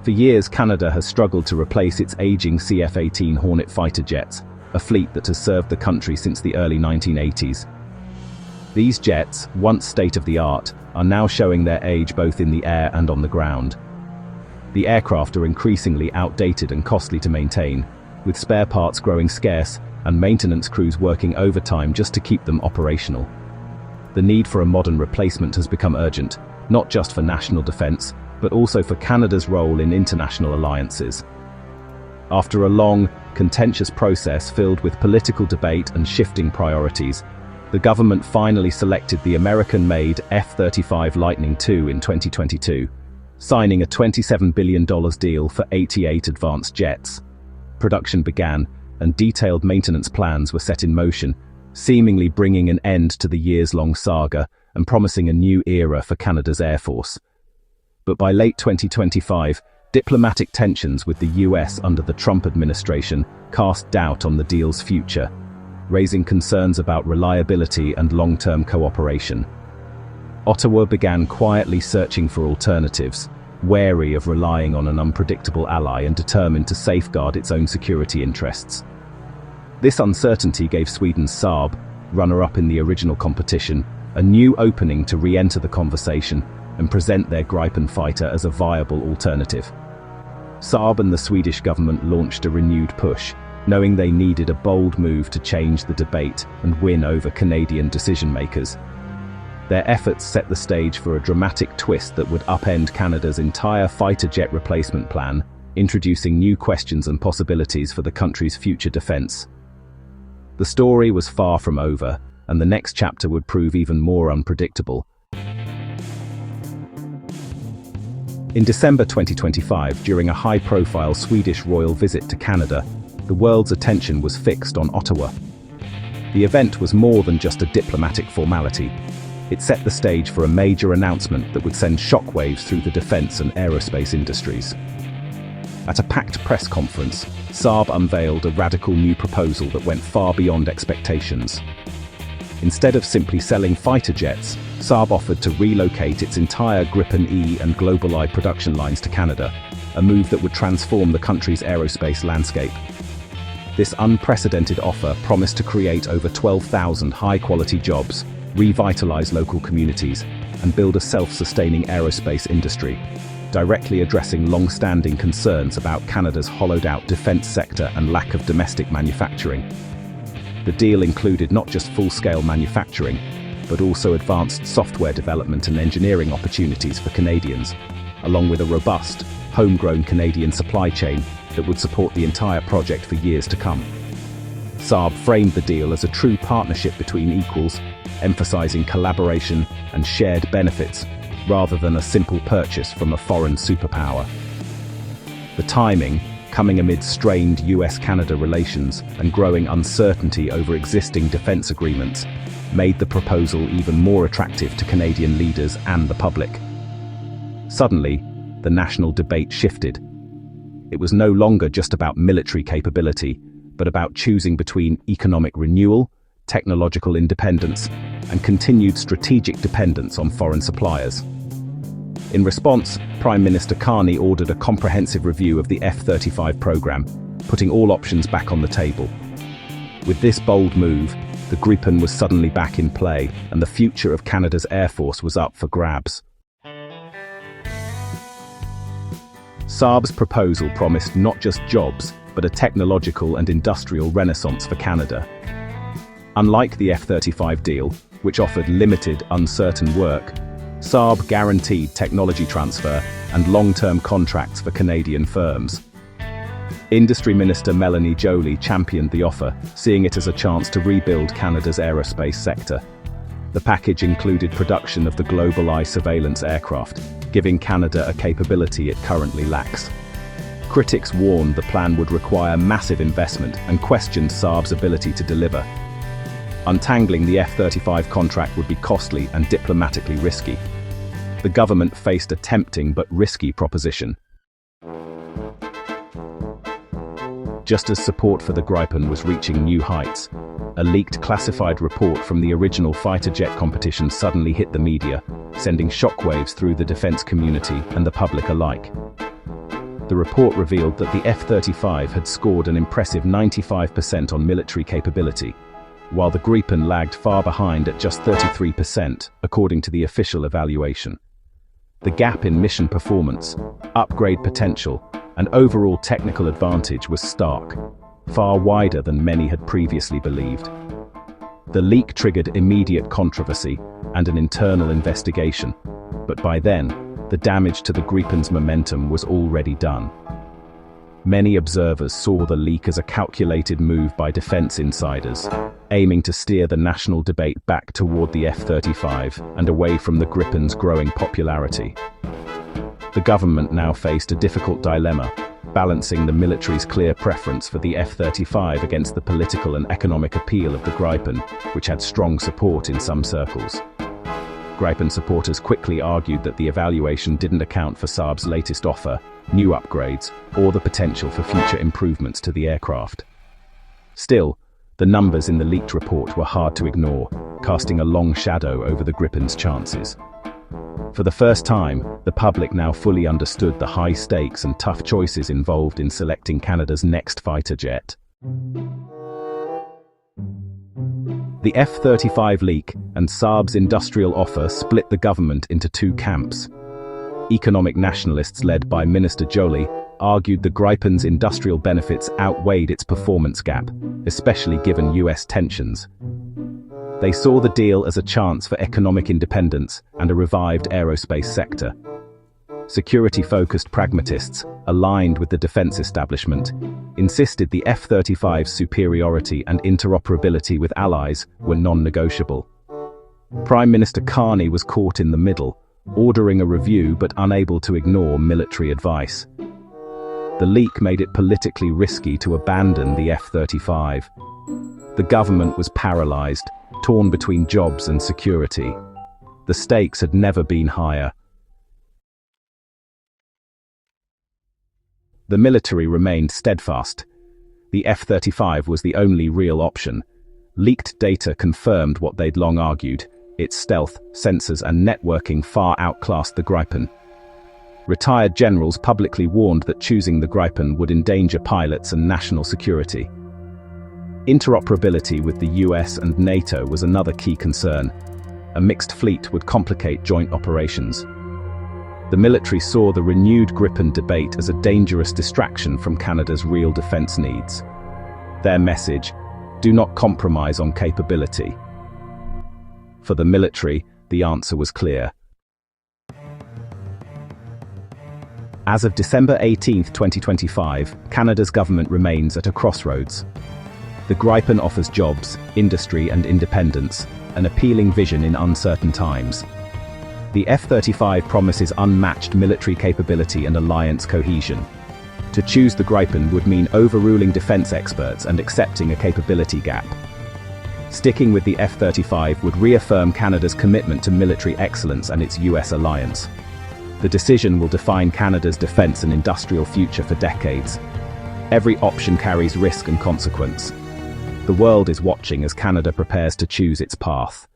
For years, Canada has struggled to replace its aging CF-18 Hornet fighter jets, a fleet that has served the country since the early 1980s. These jets, once state-of-the-art, are now showing their age both in the air and on the ground. The aircraft are increasingly outdated and costly to maintain, with spare parts growing scarce and maintenance crews working overtime just to keep them operational. The need for a modern replacement has become urgent, not just for national defense, but also for Canada's role in international alliances. After a long, contentious process filled with political debate and shifting priorities, the government finally selected the American-made F-35 Lightning II in 2022, signing a $27 billion deal for 88 advanced jets. Production began, and detailed maintenance plans were set in motion, seemingly bringing an end to the years-long saga and promising a new era for Canada's Air Force. But by late 2025, diplomatic tensions with the US under the Trump administration cast doubt on the deal's future, raising concerns about reliability and long-term cooperation. Ottawa began quietly searching for alternatives, wary of relying on an unpredictable ally and determined to safeguard its own security interests. This uncertainty gave Sweden's Saab, runner-up in the original competition, a new opening to re-enter the conversation and present their Gripen fighter as a viable alternative. Saab and the Swedish government launched a renewed push, knowing they needed a bold move to change the debate and win over Canadian decision-makers. Their efforts set the stage for a dramatic twist that would upend Canada's entire fighter jet replacement plan, introducing new questions and possibilities for the country's future defense. The story was far from over, and the next chapter would prove even more unpredictable. In December 2025, during a high-profile Swedish royal visit to Canada, the world's attention was fixed on Ottawa. The event was more than just a diplomatic formality. It set the stage for a major announcement that would send shockwaves through the defense and aerospace industries. At a packed press conference, Saab unveiled a radical new proposal that went far beyond expectations. Instead of simply selling fighter jets, Saab offered to relocate its entire Gripen E and Global I production lines to Canada, a move that would transform the country's aerospace landscape. This unprecedented offer promised to create over 12,000 high-quality jobs, revitalize local communities, and build a self-sustaining aerospace industry, directly addressing long-standing concerns about Canada's hollowed-out defense sector and lack of domestic manufacturing. The deal included not just full-scale manufacturing, but also advanced software development and engineering opportunities for Canadians, along with a robust, homegrown Canadian supply chain that would support the entire project for years to come. Saab framed the deal as a true partnership between equals, emphasizing collaboration and shared benefits, rather than a simple purchase from a foreign superpower. The timing, coming amid strained US-Canada relations and growing uncertainty over existing defense agreements, made the proposal even more attractive to Canadian leaders and the public. Suddenly, the national debate shifted. It was no longer just about military capability, but about choosing between economic renewal, technological independence, and continued strategic dependence on foreign suppliers. In response, Prime Minister Carney ordered a comprehensive review of the F-35 program, putting all options back on the table. With this bold move, the Gripen was suddenly back in play, and the future of Canada's Air Force was up for grabs. Saab's proposal promised not just jobs, but a technological and industrial renaissance for Canada. Unlike the F-35 deal, which offered limited, uncertain work, Saab guaranteed technology transfer and long-term contracts for Canadian firms. Industry Minister Melanie Joly championed the offer, seeing it as a chance to rebuild Canada's aerospace sector. The package included production of the Global I surveillance aircraft, giving Canada a capability it currently lacks. Critics warned the plan would require massive investment and questioned Saab's ability to deliver. Untangling the F-35 contract would be costly and diplomatically risky. The government faced a tempting but risky proposition. Just as support for the Gripen was reaching new heights, a leaked classified report from the original fighter jet competition suddenly hit the media, sending shockwaves through the defense community and the public alike. The report revealed that the F-35 had scored an impressive 95% on military capability, while the Gripen lagged far behind at just 33%, according to the official evaluation. The gap in mission performance, upgrade potential, and overall technical advantage was stark, far wider than many had previously believed. The leak triggered immediate controversy and an internal investigation, but by then, the damage to the Gripen's momentum was already done. Many observers saw the leak as a calculated move by defense insiders, aiming to steer the national debate back toward the F-35 and away from the Gripen's growing popularity. The government now faced a difficult dilemma, balancing the military's clear preference for the F-35 against the political and economic appeal of the Gripen, which had strong support in some circles. Gripen supporters quickly argued that the evaluation didn't account for Saab's latest offer, new upgrades, or the potential for future improvements to the aircraft. Still, the numbers in the leaked report were hard to ignore, casting a long shadow over the Gripen's chances. For the first time, the public now fully understood the high stakes and tough choices involved in selecting Canada's next fighter jet. The F-35 leak and Saab's industrial offer split the government into two camps. Economic nationalists led by Minister Joly argued the Gripen's industrial benefits outweighed its performance gap, especially given US tensions. They saw the deal as a chance for economic independence and a revived aerospace sector. Security-focused pragmatists, aligned with the defense establishment, insisted the F-35's superiority and interoperability with allies were non-negotiable. Prime Minister Carney was caught in the middle, ordering a review but unable to ignore military advice. The leak made it politically risky to abandon the F-35. The government was paralyzed, torn between jobs and security. The stakes had never been higher. The military remained steadfast. The F-35 was the only real option. Leaked data confirmed what they'd long argued: its stealth, sensors and networking far outclassed the Gripen. Retired generals publicly warned that choosing the Gripen would endanger pilots and national security. Interoperability with the US and NATO was another key concern. A mixed fleet would complicate joint operations. The military saw the renewed Gripen debate as a dangerous distraction from Canada's real defense needs. Their message: do not compromise on capability. For the military, the answer was clear. As of December 18, 2025, Canada's government remains at a crossroads. The Gripen offers jobs, industry and independence, an appealing vision in uncertain times. The F-35 promises unmatched military capability and alliance cohesion. To choose the Gripen would mean overruling defense experts and accepting a capability gap. Sticking with the F-35 would reaffirm Canada's commitment to military excellence and its US alliance. The decision will define Canada's defense and industrial future for decades. Every option carries risk and consequence. The world is watching as Canada prepares to choose its path.